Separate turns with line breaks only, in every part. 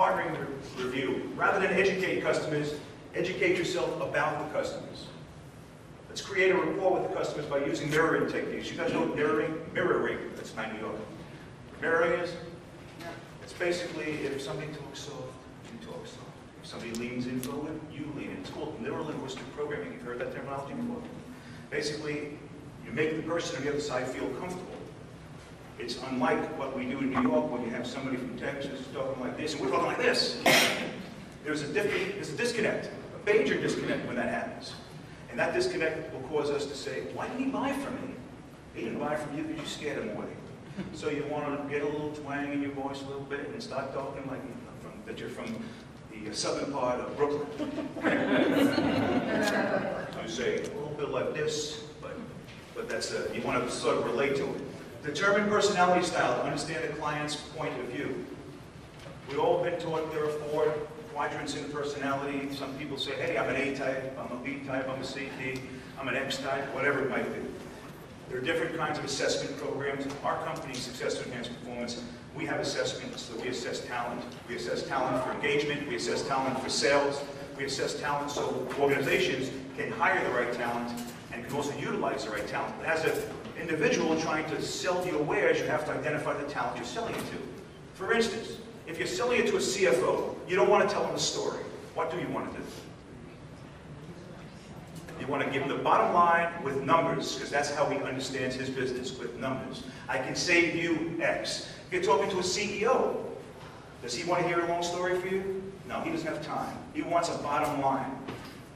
partnering review. Rather than educate customers, educate yourself about the customers. Let's create a rapport with the customers by using mirroring techniques. You guys know what mirroring, that's my New York. Mirroring is? It's basically if somebody talks soft, you talk soft. If somebody leans in forward, you lean in. It's called neuro-linguistic programming. You've heard that terminology before? Basically, you make the person on the other side feel comfortable. It's unlike what we do in New York when you have somebody from Texas talking like this, and we're talking like this. There's a disconnect, a major disconnect when that happens. And that disconnect will cause us to say, why didn't he buy from me? He didn't buy from you because you scared him away. So you want to get a little twang in your voice a little bit and start talking like that you're from the southern part of Brooklyn. You say a little bit like this, but that's you want to sort of relate to it. Determine personality style to understand the client's point of view. We've all been taught there are 4 quadrants in personality. Some people say, hey, I'm an A type, I'm a B type, I'm a C, D, I'm an X type, whatever it might be. There are different kinds of assessment programs. Our company, Success to Enhance Performance, we have assessments. So we assess talent. We assess talent for engagement. We assess talent for sales. We assess talent so organizations can hire the right talent and can also utilize the right talent. But as an individual trying to sell your wares, you have to identify the talent you're selling it to. For instance, if you're selling it to a CFO, you don't want to tell him the story. What do you want to do? You want to give him the bottom line with numbers, because that's how he understands his business, with numbers. I can save you X. If you're talking to a CEO, does he want to hear a long story for you? No, he doesn't have time. He wants a bottom line.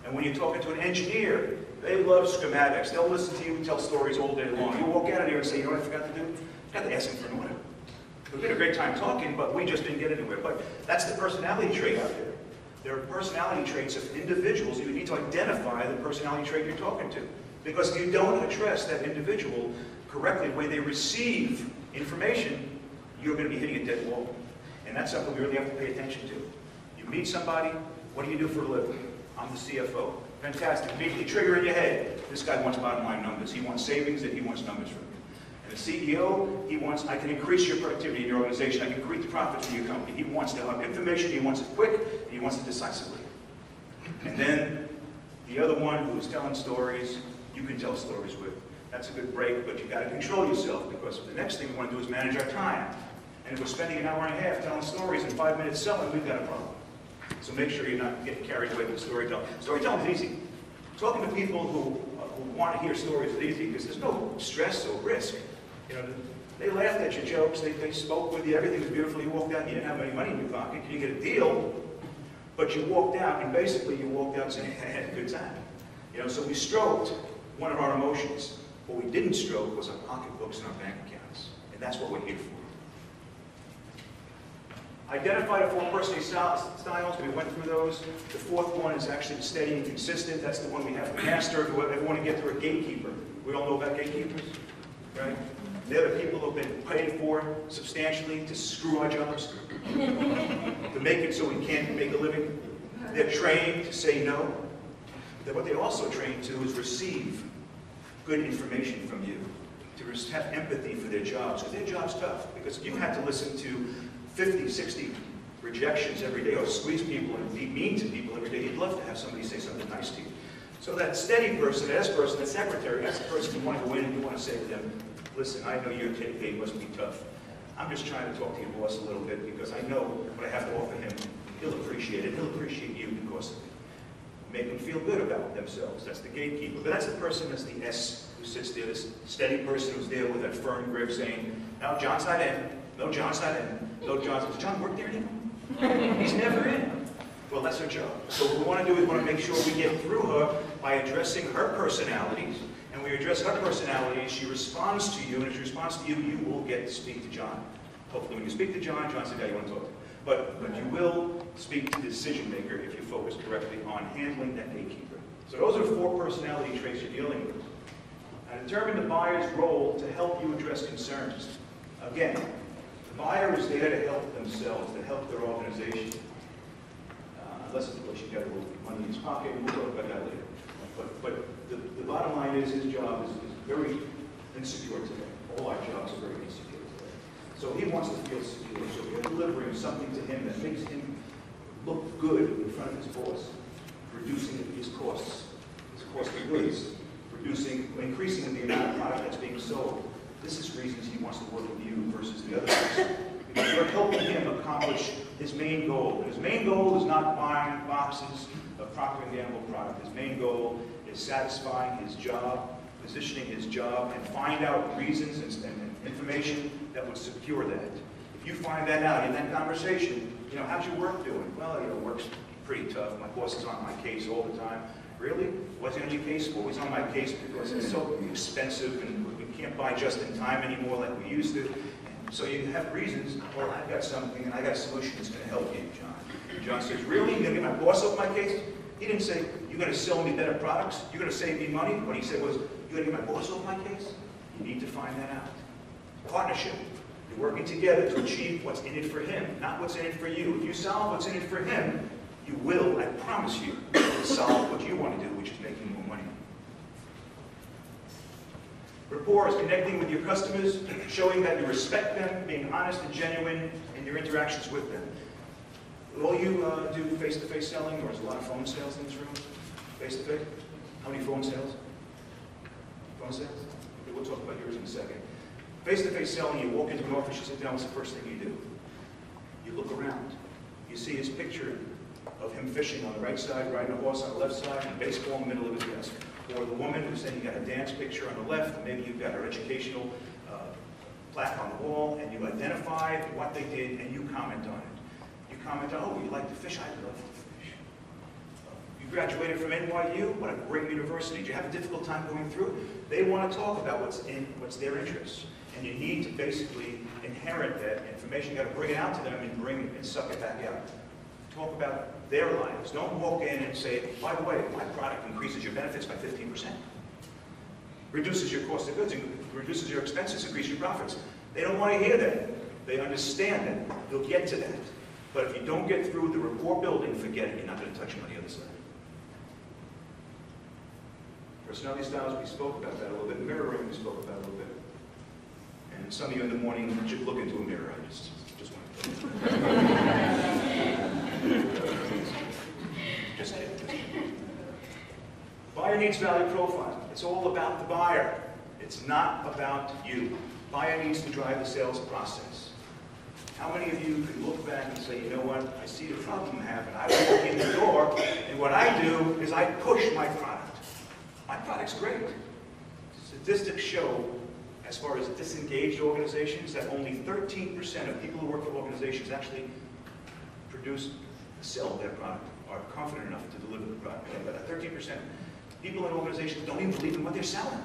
And when you're talking to an engineer, they love schematics. They'll listen to you and tell stories all day long. You walk out of there and say, you know what I forgot to do? I forgot to ask him for an order. We had a great time talking, but we just didn't get anywhere. But that's the personality trait out there. There are personality traits of individuals. You need to identify the personality trait you're talking to. Because if you don't address that individual correctly, the way they receive information, you're going to be hitting a dead wall. And that's something we really have to pay attention to. You meet somebody, what do you do for a living? I'm the CFO. Fantastic. Immediately trigger in your head. This guy wants bottom line numbers. He wants savings and he wants numbers from you. And the CEO, he wants, I can increase your productivity in your organization. I can increase the profits of your company. He wants to have information. He wants it quick. And he wants it decisively. And then the other one who's telling stories, you can tell stories with. That's a good break, but you've got to control yourself, because the next thing we want to do is manage our time. And if we're spending an hour and a half telling stories and 5 minutes selling, we've got a problem. So make sure you're not getting carried away with storytelling. Storytelling is easy. Talking to people who want to hear stories is easy, because there's no stress or risk. You know, they laughed at your jokes, they spoke with you, everything was beautiful. You walked out, you didn't have any money in your pocket, you didn't get a deal, but you walked out, and basically you walked out saying, I had a good time. You know, so we stroked one of our emotions. What we didn't stroke was our pocketbooks and our bank accounts. And that's what we're here for. Identify the 4 personality styles. We went through those. The 4th one is actually steady and consistent. That's the one we have to master. If we ever want to get through a gatekeeper. We all know about gatekeepers, right? They're the people who have been paid for substantially to screw our jobs, to make it so we can't make a living. They're trained to say no. What they're also trained to is receive good information from you, to have empathy for their jobs, because their job's tough. Because if you had to listen to 50, 60 rejections every day, or squeeze people and be mean to people every day, you'd love to have somebody say something nice to you. So that steady person, that S person, that secretary, that's the person you want to go in and you want to say to them, listen, I know your pay must be tough. I'm just trying to talk to your boss a little bit, because I know what I have to offer him. He'll appreciate it. He'll appreciate you because of it. Make them feel good about themselves. That's the gatekeeper. But that's the person that's the S who sits there, this steady person who's there with that firm grip saying, no, John's not in. No, John's not in. No, John's. Does John work there anymore? He's never in. Well, that's her job. So what we want to do is we want to make sure we get through her by addressing her personalities. And when you address her personality, she responds to you, and if she responds to you, you will get to speak to John. Hopefully when you speak to John, John's the guy you want to talk to. But you will speak to the decision maker if you focus correctly on handling that gatekeeper. So those are 4 personality traits you're dealing with. Now, determine the buyer's role to help you address concerns. Again, the buyer is there to help themselves, to help their organization. Unless, of course, you've got a little money in his pocket, and we'll talk about that later. But the bottom line is his job is very insecure today. All our jobs are very insecure today. So he wants to feel secure. So we're delivering something to him that makes him look good in front of his boss, reducing his costs, his cost of goods, increasing the amount of product that's being sold. This is reasons he wants to work with you versus the other person. Because you're helping him accomplish his main goal. And his main goal is not buying boxes of Procter & Gamble product. His main goal is satisfying his job, positioning his job, and find out reasons and information that would secure that. If you find that out in that conversation, how's your work doing? Well, work's pretty tough. My boss is on my case all the time. Really? What's he on your case for? He's on my case because it's so expensive and we can't buy just in time anymore like we used to. And so you have reasons, well, I've got something and I got a solution that's going to help you, John. And John says, really? You're going to get my boss off my case? He didn't say, you're going to sell me better products? You're going to save me money? What he said was, you're going to get my boss off my case? You need to find that out. Partnership. You're working together to achieve what's in it for him, not what's in it for you. If you solve what's in it for him, you will, I promise you, solve what you want to do, which is making more money. Rapport is connecting with your customers, showing that you respect them, being honest and genuine in your interactions with them. Will you do face-to-face selling, or is a lot of phone sales in this room? Face-to-face? How many phone sales? Phone sales? Okay, we'll talk about yours in a second. Face-to-face selling, you walk into an office, you sit down, what's the first thing you do? You look around. You see his picture of him fishing on the right side, riding a horse on the left side, and baseball in the middle of his desk. Or the woman who's saying you got a dance picture on the left, and maybe you've got her educational plaque on the wall, and you identify what they did, and you comment on it. You comment on, oh, you like to fish? I love to fish. You graduated from NYU? What a great university. Did you have a difficult time going through? They want to talk about what's their interest. And you need to basically inherit that information. You got to bring it out to them and suck it back out. Talk about their lives. Don't walk in and say, by the way, my product increases your benefits by 15%. Reduces your cost of goods, reduces your expenses, increases your profits. They don't want to hear that. They understand that. They'll get to that. But if you don't get through the rapport building, forget it. You're not going to touch them on the other side. Personality styles, we spoke about that a little bit. Mirroring, we spoke about a little bit. And some of you in the morning should look into a mirror. I just want to just kidding. Buyer needs value profile. It's all about the buyer. It's not about you. Buyer needs to drive the sales process. How many of you can look back and say, you know what, I see the problem happen. I walk in the door, and what I do is I push my product. My product's great. Statistics show, as far as disengaged organizations, that only 13% of people who work for organizations actually sell their product, are confident enough to deliver the product. But 13%. People in organizations don't even believe in what they're selling.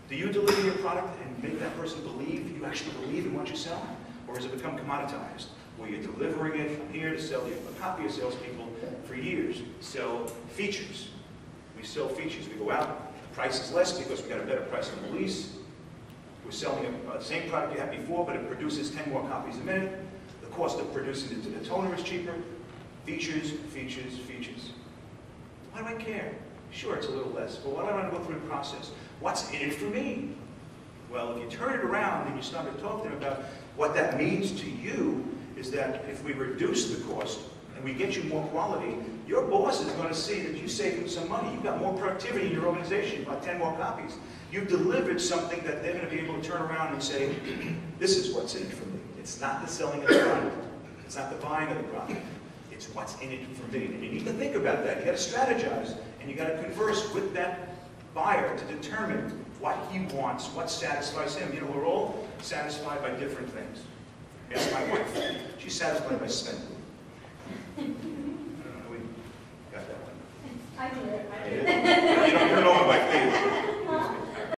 Do you deliver your product and make that person believe you actually believe in what you're selling? Or has it become commoditized, where you're delivering it from here to sell you? A copy of salespeople for years sell features. We sell features. We go out, the price is less because we got a better price on the lease. We're selling the same product you had before, but it produces 10 more copies a minute. The cost of producing it to the toner is cheaper. Features, features, features. Why do I care? Sure, it's a little less, but why do I want to go through the process? What's in it for me? Well, if you turn it around and you start to talk to them about what that means to you, is that if we reduce the cost and we get you more quality, your boss is going to see that you saved them some money. You've got more productivity in your organization, about 10 more copies. You've delivered something that they're going to be able to turn around and say, this is what's in it for me. It's not the selling of the product. It's not the buying of the product. It's what's in it for me. And you need to think about that. You got to strategize, and you got to converse with that buyer to determine what he wants, what satisfies him. You know, we're all satisfied by different things. Ask my wife. She's satisfied by spending.